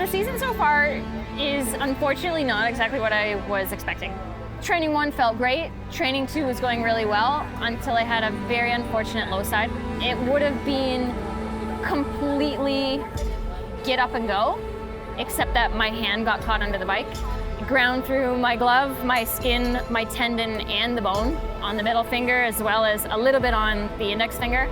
season so far is unfortunately not exactly what I was expecting. Training 1 felt great. Training 2 was going really well until I had a very unfortunate low side. It would have been completely get up and go, except that my hand got caught under the bike. Ground through my glove, my skin, my tendon, and the bone on the middle finger, as well as a little bit on the index finger.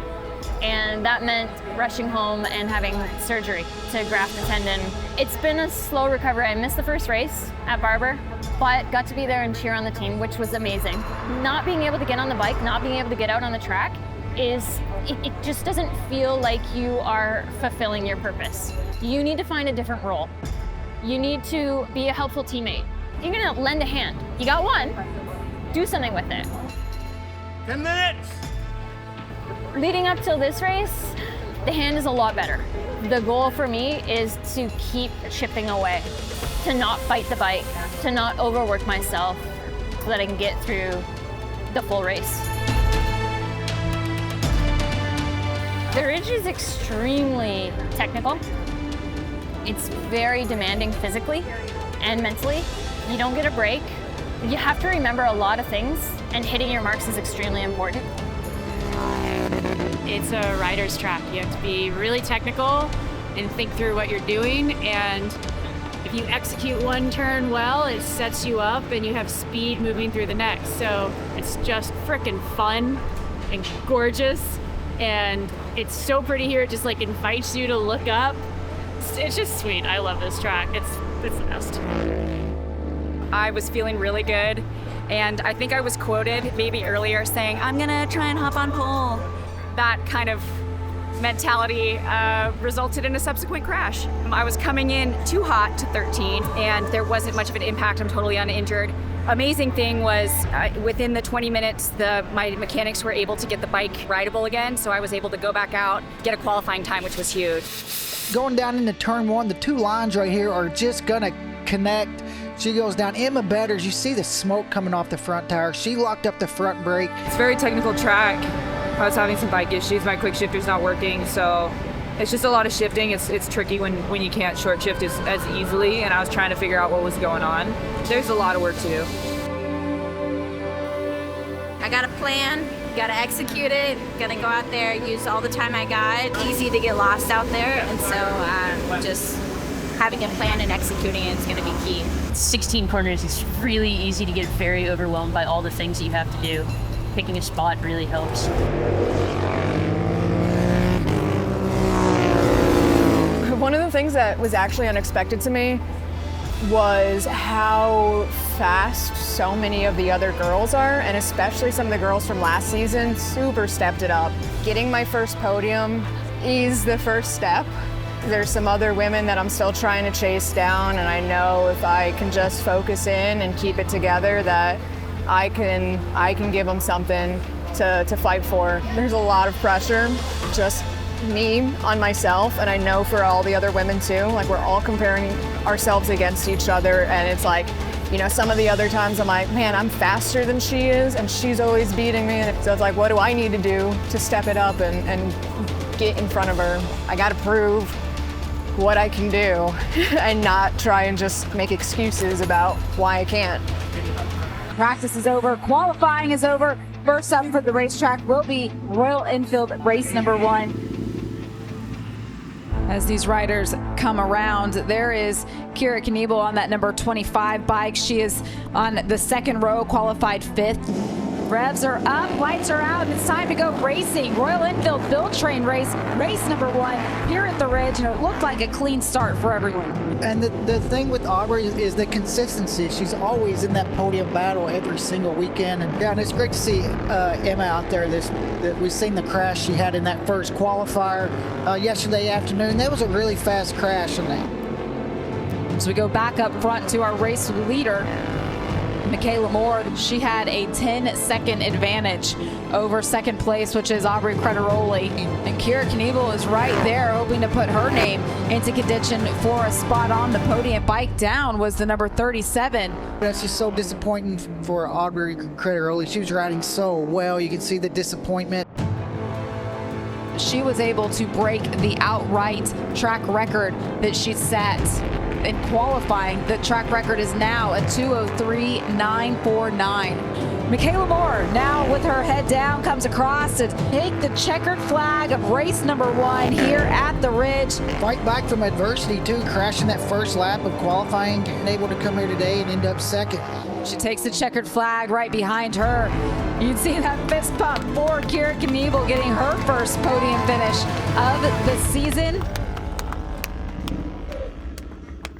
And that meant rushing home and having surgery to graft the tendon. It's been a slow recovery. I missed the first race at Barber, but got to be there and cheer on the team, which was amazing. Not being able to get on the bike, not being able to get out on the track it just doesn't feel like you are fulfilling your purpose. You need to find a different role. You need to be a helpful teammate. You're gonna lend a hand. You got one, do something with it. 10 minutes. Leading up till this race, the hand is a lot better. The goal for me is to keep chipping away, to not fight the bike, to not overwork myself so that I can get through the full race. The ridge is extremely technical. It's very demanding physically and mentally. You don't get a break. You have to remember a lot of things, and hitting your marks is extremely important. It's a rider's track. You have to be really technical and think through what you're doing, and if you execute one turn well, it sets you up and you have speed moving through the next. So it's just frickin' fun and gorgeous, and it's so pretty here. It just like invites you to look up. It's just sweet. I love this track. It's the best. I was feeling really good, and I think I was quoted maybe earlier saying, I'm gonna try and hop on pole. That kind of mentality resulted in a subsequent crash. I was coming in too hot to 13, and there wasn't much of an impact. I'm totally uninjured. Amazing thing was within the 20 minutes, my mechanics were able to get the bike rideable again, so I was able to go back out, get a qualifying time, which was huge. Going down into turn 1, the two lines right here are just gonna connect. She goes down. Emma Betters, you see the smoke coming off the front tire. She locked up the front brake. It's a very technical track. I was having some bike issues. My quick shifter's not working, so it's just a lot of shifting. It's tricky when you can't short shift as easily, and I was trying to figure out what was going on. There's a lot of work to do. I got a plan, gotta execute it, gonna go out there, use all the time I got. Easy to get lost out there, and so just having a plan and executing it is gonna be key. 16 corners, it's really easy to get very overwhelmed by all the things that you have to do. Picking a spot really helps. One of the things that was actually unexpected to me was how fast so many of the other girls are, and especially some of the girls from last season super stepped it up. Getting my first podium is the first step. There's some other women that I'm still trying to chase down, and I know if I can just focus in and keep it together that I can give them something to fight for. There's a lot of pressure, just me on myself, and I know for all the other women too. Like, we're all comparing ourselves against each other, and it's like, you know, some of the other times I'm like, man, I'm faster than she is, and she's always beating me. And so it's like, what do I need to do to step it up and get in front of her? I got to prove what I can do and not try and just make excuses about why I can't. Practice is over, qualifying is over. First up for the racetrack will be Royal Enfield race number 1. As these riders come around, there is Kira Kniebel on that number 25 bike. She is on the second row, qualified 5th. Revs are up, lights are out, and it's time to go racing. Royal Enfield Build.Train.Race, race number 1 here at the Ridge, and it looked like a clean start for everyone. And the thing with Aubrey is the consistency. She's always in that podium battle every single weekend. And yeah, and it's great to see Emma out there. We've seen the crash she had in that first qualifier yesterday afternoon. That was a really fast crash. So we go back up front to our race leader, Michaela Moore. She had a 10-second advantage over second place, which is Aubrey Crederoli. And Kira Kniebel is right there, hoping to put her name into contention for a spot on the podium. Bike down was the number 37. That's just so disappointing for Aubrey Crederoli. She was riding so well. You can see the disappointment. She was able to break the outright track record that she set in qualifying. The track record is now a 2:03.949. Michaela Moore now with her head down comes across to take the checkered flag of race number 1 here at the Ridge. Fight back from adversity too, crashing that first lap of qualifying and able to come here today and end up second. She takes the checkered flag right behind her. You'd see that fist pump for Kira Knievel getting her first podium finish of the season.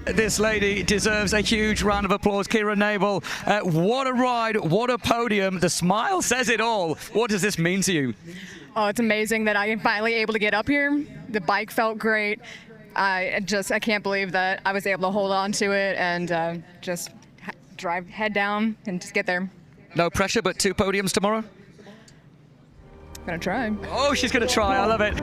This lady deserves a huge round of applause. Kira Knievel, what a ride, what a podium. The smile says it all. What does this mean to you? Oh, it's amazing that I am finally able to get up here. The bike felt great. I can't believe that I was able to hold on to it and just drive head down and just get there. No pressure, but 2 podiums tomorrow? Gonna try. Oh, she's gonna try, I love it.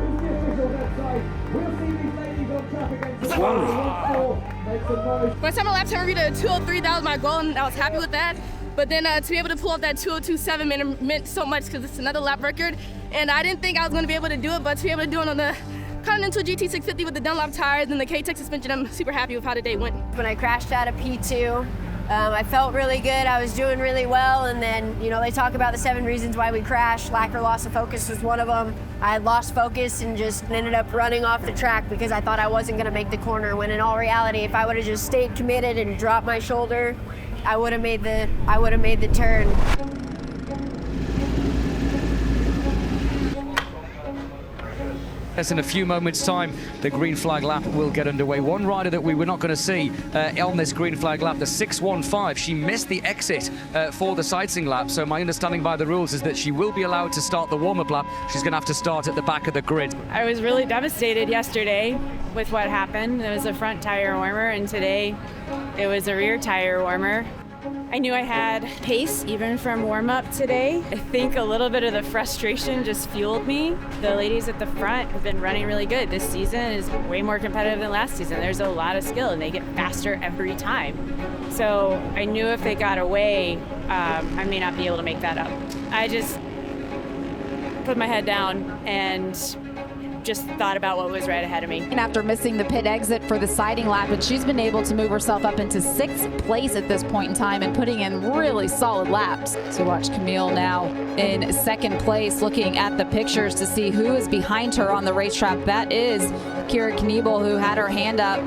By the time my lap time reached a 2:03, that was my goal, and I was happy with that. But then to be able to pull up that 2:02.7 meant so much because it's another lap record, and I didn't think I was going to be able to do it, but to be able to do it on the Continental GT 650 with the Dunlop tires and the K-Tech suspension, I'm super happy with how the day went. When I crashed out of P2, I felt really good. I was doing really well, and then, you know, they talk about the 7 reasons why we crashed. Lack or loss of focus was one of them. I had lost focus and just ended up running off the track because I thought I wasn't going to make the corner, when in all reality, if I would have just stayed committed and dropped my shoulder, I would have made the turn. As in a few moments' time, the green flag lap will get underway. One rider that we were not going to see on this green flag lap, the 6:15, she missed the exit for the sightseeing lap. So my understanding by the rules is that she will be allowed to start the warm-up lap. She's going to have to start at the back of the grid. I was really devastated yesterday with what happened. It was a front tire warmer, and today it was a rear tire warmer. I knew I had pace even from warm-up today. I think a little bit of the frustration just fueled me. The ladies at the front have been running really good. This season is way more competitive than last season. There's a lot of skill and they get faster every time. So I knew if they got away, I may not be able to make that up. I just put my head down and just thought about what was right ahead of me. And after missing the pit exit for the siding lap, and she's been able to move herself up into 6th place at this point in time and putting in really solid laps. So watch Camille now in 2nd place, looking at the pictures to see who is behind her on the racetrack. That is Kira Knievel, who had her hand up.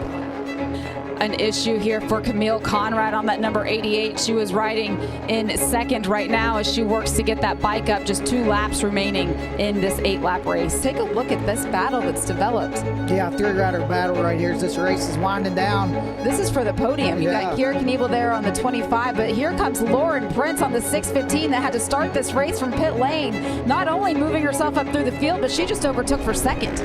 An issue here for Camille Conrad on that number 88. She was riding in 2nd right now as she works to get that bike up. Just 2 laps remaining in this 8-lap race. Take a look at this battle that's developed. Yeah, 3-rider battle right here as this race is winding down. This is for the podium. You got Kira Knievel there on the 25, but here comes Lauren Prince on the 6:15 that had to start this race from pit lane. Not only moving herself up through the field, but she just overtook for 2nd.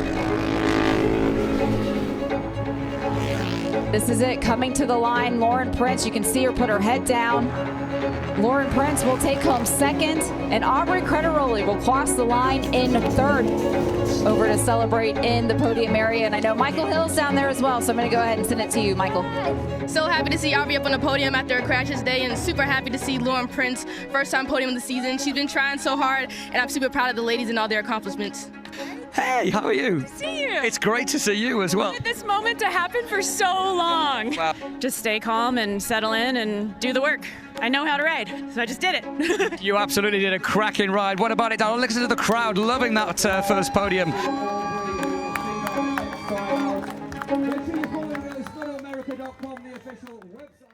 This is it, coming to the line, Lauren Prince. You can see her put her head down. Lauren Prince will take home 2nd, and Aubrey Crederoli will cross the line in 3rd. Over to celebrate in the podium area, and I know Michael Hill's down there as well, so I'm going to go ahead and send it to you, Michael. So happy to see Aubrey up on the podium after a crash today, and super happy to see Lauren Prince, first time podium of the season. She's been trying so hard, and I'm super proud of the ladies and all their accomplishments. Hey, how are you? See you. It's great to see you as well. I wanted this moment to happen for so long. Wow. Just stay calm and settle in and do the work. I know how to ride, so I just did it. You absolutely did a cracking ride. What about it, Darryl? Listen to the crowd loving that first podium. Moto America.com, the official website.